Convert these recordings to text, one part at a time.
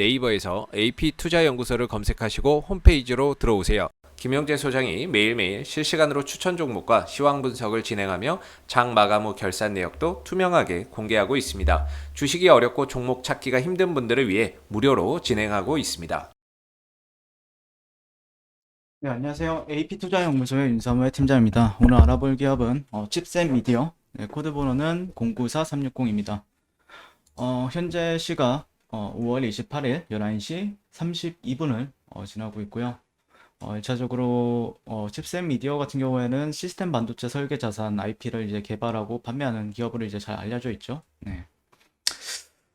네이버에서 AP투자연구소를 검색하시고 홈페이지로 들어오세요. 김영재 소장이 매일매일 실시간으로 추천 종목과 시황 분석을 진행하며 장 마감 후 결산 내역도 투명하게 공개하고 있습니다. 주식이 어렵고 종목 찾기가 힘든 분들을 위해 무료로 진행하고 있습니다. 네, 안녕하세요. AP투자연구소의 윤사무의 팀장입니다. 오늘 알아볼 기업은 칩셋 미디어, 네, 코드 번호는 094360입니다. 현재 시각 5월 28일 11시 32분을 지나고 있고요. 1차적으로 칩셋 미디어 같은 경우에는 시스템 반도체 설계 자산 IP를 이제 개발하고 판매하는 기업으로 이제 잘 알려져 있죠. 네.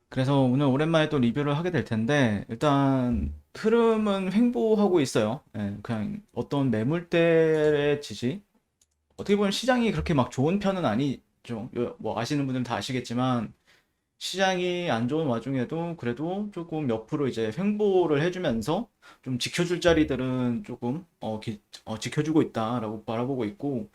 그래서 오늘 오랜만에 또 리뷰를 하게 될 텐데, 일단 흐름은 횡보하고 있어요. 예, 그냥 어떤 매물대의 지지, 어떻게 보면 시장이 그렇게 막 좋은 편은 아니죠. 뭐 아시는 분들은 다 아시겠지만 시장이 안 좋은 와중에도 그래도 조금 옆으로 이제 횡보를 해주면서 좀 지켜줄 자리들은 조금 지켜주고 있다라고 바라보고 있고,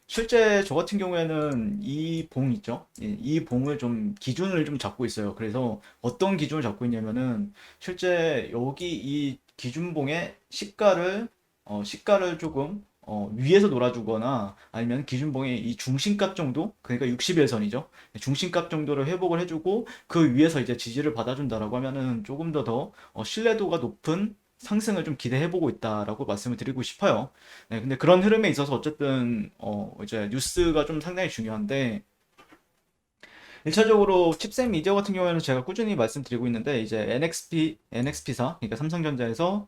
실제 저 같은 경우에는 이 봉 있죠? 이 봉을 좀 기준을 좀 잡고 있어요. 그래서 어떤 기준을 잡고 있냐면은 실제 여기 이 기준봉의 시가를 조금 위에서 놀아주거나 아니면 기준봉의 이 중심값 정도, 그러니까 60일선이죠. 중심값 정도를 회복을 해주고 그 위에서 이제 지지를 받아준다라고 하면은 조금 더 신뢰도가 높은 상승을 좀 기대해보고 있다라고 말씀을 드리고 싶어요. 네, 근데 그런 흐름에 있어서 어쨌든 이제 뉴스가 좀 상당히 중요한데, 1차적으로 칩셋 미디어 같은 경우에는 제가 꾸준히 말씀드리고 있는데, 이제 NXP사, 그러니까 삼성전자에서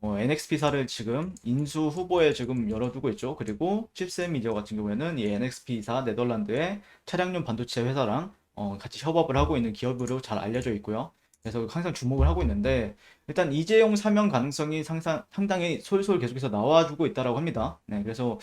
NXP사를 지금 인수 후보에 지금 열어두고 있죠. 그리고 칩셋 미디어 같은 경우에는 이 NXP사 네덜란드의 차량용 반도체 회사랑 같이 협업을 하고 있는 기업으로 잘 알려져 있고요. 그래서 항상 주목을 하고 있는데, 일단 이재용 사면 가능성이 상당히 솔솔 계속해서 나와주고 있다라고 합니다. 네, 그래서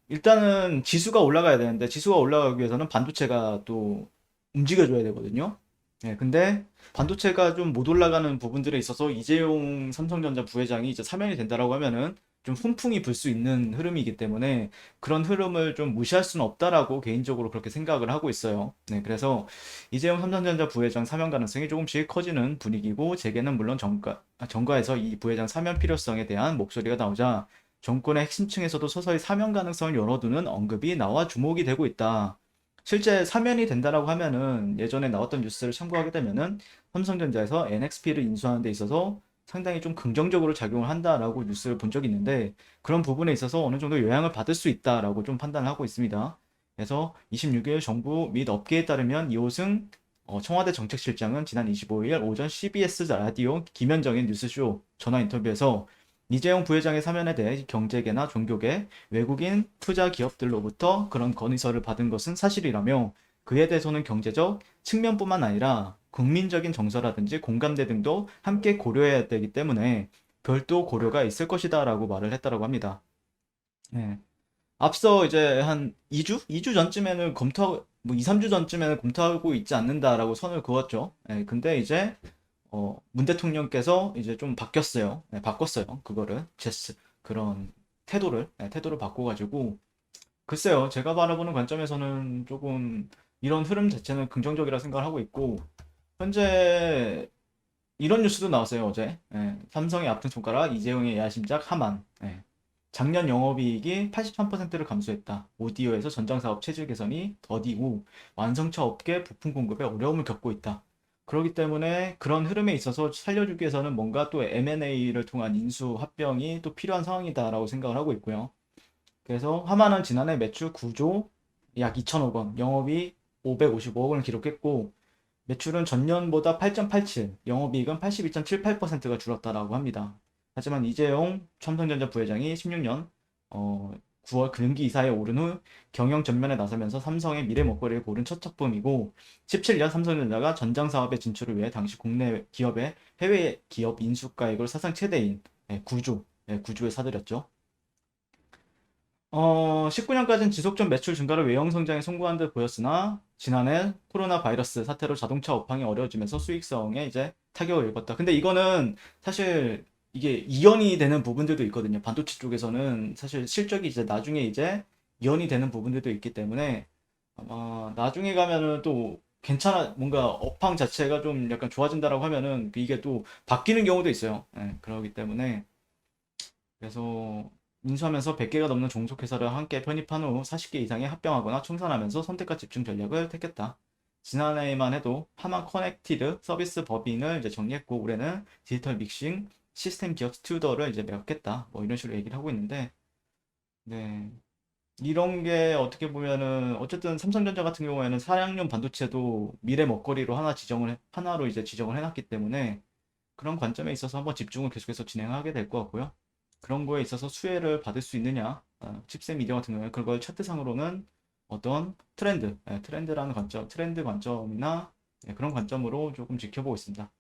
일단은 지수가 올라가야 되는데, 지수가 올라가기 위해서는 반도체가 또 움직여줘야 되거든요. 네, 근데 반도체가 좀 못 올라가는 부분들에 있어서 이재용 삼성전자 부회장이 이제 사면이 된다라고 하면은 좀 훈풍이 불 수 있는 흐름이기 때문에 그런 흐름을 좀 무시할 수는 없다라고 개인적으로 그렇게 생각을 하고 있어요. 네, 그래서 이재용 삼성전자 부회장 사면 가능성이 조금씩 커지는 분위기고, 재계는 물론 정가에서 이 부회장 사면 필요성에 대한 목소리가 나오자 정권의 핵심층에서도 서서히 사면 가능성을 열어두는 언급이 나와 주목이 되고 있다. 실제 사면이 된다라고 하면은 예전에 나왔던 뉴스를 참고하게 되면은 삼성전자에서 NXP를 인수하는 데 있어서 상당히 좀 긍정적으로 작용을 한다라고 뉴스를 본 적이 있는데, 그런 부분에 있어서 어느 정도 영향을 받을 수 있다라고 좀 판단을 하고 있습니다. 그래서 26일 정부 및 업계에 따르면 이호승 청와대 정책실장은 지난 25일 오전 CBS 라디오 김현정의 뉴스쇼 전화 인터뷰에서 이재용 부회장의 사면에 대해 경제계나 종교계, 외국인 투자 기업들로부터 그런 건의서를 받은 것은 사실이라며, 그에 대해서는 경제적 측면뿐만 아니라 국민적인 정서라든지 공감대 등도 함께 고려해야 되기 때문에 별도 고려가 있을 것이다라고 말을 했다라고 합니다. 네. 앞서 이제 한 2주? 2주 전쯤에는 뭐 2, 3주 전쯤에는 검토하고 있지 않는다라고 선을 그었죠. 예, 근데 이제 문 대통령께서 이제 좀 바뀌었어요. 네, 바꿨어요. 그거를 그런 태도를 바꿔가지고, 글쎄요. 제가 바라보는 관점에서는 조금 이런 흐름 자체는 긍정적이라 생각을 하고 있고, 현재 이런 뉴스도 나왔어요, 어제. 예, 삼성의 아픈 손가락, 이재용의 야심작 하만. 예. 작년 영업이익이 83%를 감소했다. 오디오에서 전장사업 체질 개선이 더디고 완성차 업계 부품 공급에 어려움을 겪고 있다. 그렇기 때문에 그런 흐름에 있어서 살려주기 위해서는 뭔가 또 M&A를 통한 인수 합병이 또 필요한 상황이다라고 생각을 하고 있고요. 그래서 하만은 지난해 매출 9조 약 2천억 원, 영업이 555억 원을 기록했고, 매출은 전년보다 8.87, 영업이익은 82.78%가 줄었다라고 합니다. 하지만 이재용 삼성전자 부회장이 16년 9월 금기 이사에 오른 후 경영 전면에 나서면서 삼성의 미래 먹거리를 고른 첫 작품이고, 17년 삼성전자가 전장 사업의 진출을 위해 당시 국내 기업의 해외 기업 인수가액을 사상 최대인 9조에 사들였죠. 19년까지는 지속적 매출 증가로 외형 성장에 성공한 듯 보였으나 지난해 코로나 바이러스 사태로 자동차 업황이 어려워지면서 수익성에 이제 타격을 입었다. 근데 이거는 사실 이게 이연이 되는 부분들도 있거든요. 반도체 쪽에서는 사실 실적이 이제 나중에 이제 이연이 되는 부분들도 있기 때문에 아마 나중에 가면은 또 괜찮아, 뭔가 업황 자체가 좀 약간 좋아진다라고 하면은 이게 또 바뀌는 경우도 있어요. 예, 그러기 때문에 그래서 인수하면서 100개가 넘는 종속회사를 함께 편입한 후 40개 이상에 합병하거나 청산하면서 선택과 집중 전략을 택했다. 지난해에만 해도 파만 커넥티드 서비스 법인을 이제 정리했고 올해는 디지털 믹싱 시스템 기업 스튜더를 이제 매각했다. 뭐 이런 식으로 얘기를 하고 있는데 네. 이런 게 어떻게 보면은 어쨌든 삼성전자 같은 경우에는 사양용 반도체도 미래 먹거리로 하나로 이제 지정을 해놨기 때문에 그런 관점에 있어서 한번 집중을 계속해서 진행하게 될 것 같고요. 그런 거에 있어서 수혜를 받을 수 있느냐, 칩셋 미디어 같은 경우에 그걸 차트상으로는 어떤 트렌드라는 관점, 트렌드 관점이나 그런 관점으로 조금 지켜보고 있습니다.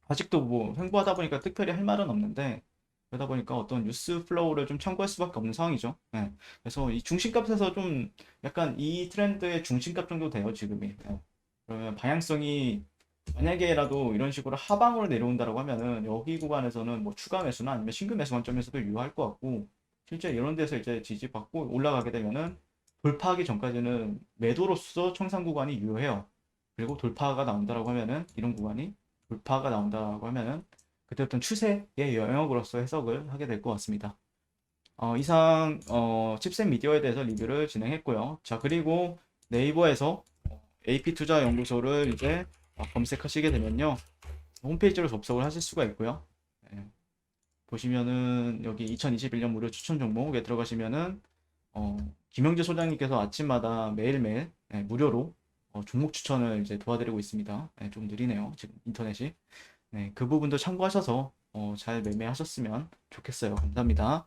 아직도 뭐 횡보하다 보니까 특별히 할 말은 없는데 그러다 보니까 어떤 뉴스 플로우를 좀 참고할 수밖에 없는 상황이죠. 그래서 이 중심값에서 좀 약간 이 트렌드의 중심값 정도 돼요, 지금이. 그러면 방향성이 만약에라도 이런 식으로 하방으로 내려온다라고 하면은 여기 구간에서는 뭐 추가 매수나 아니면 신규 매수 관점에서도 유효할 것 같고 실제 이런 데서 이제 지지받고 올라가게 되면은 돌파하기 전까지는 매도로서 청산 구간이 유효해요. 그리고 돌파가 나온다라고 하면은 이런 구간이 돌파가 나온다라고 하면은 그때부터는 추세의 영역으로서 해석을 하게 될 것 같습니다. 이상 칩셋 미디어에 대해서 리뷰를 진행했고요. 자, 그리고 네이버에서 AP투자연구소를 이제 검색하시게 되면요. 홈페이지로 접속을 하실 수가 있고요. 예, 보시면은 여기 2021년 무료 추천 종목에 들어가시면은 김영재 소장님께서 아침마다 매일매일 무료로 종목 추천을 이제 도와드리고 있습니다. 좀 느리네요. 지금 인터넷이. 네, 그 부분도 참고하셔서 잘 매매하셨으면 좋겠어요. 감사합니다.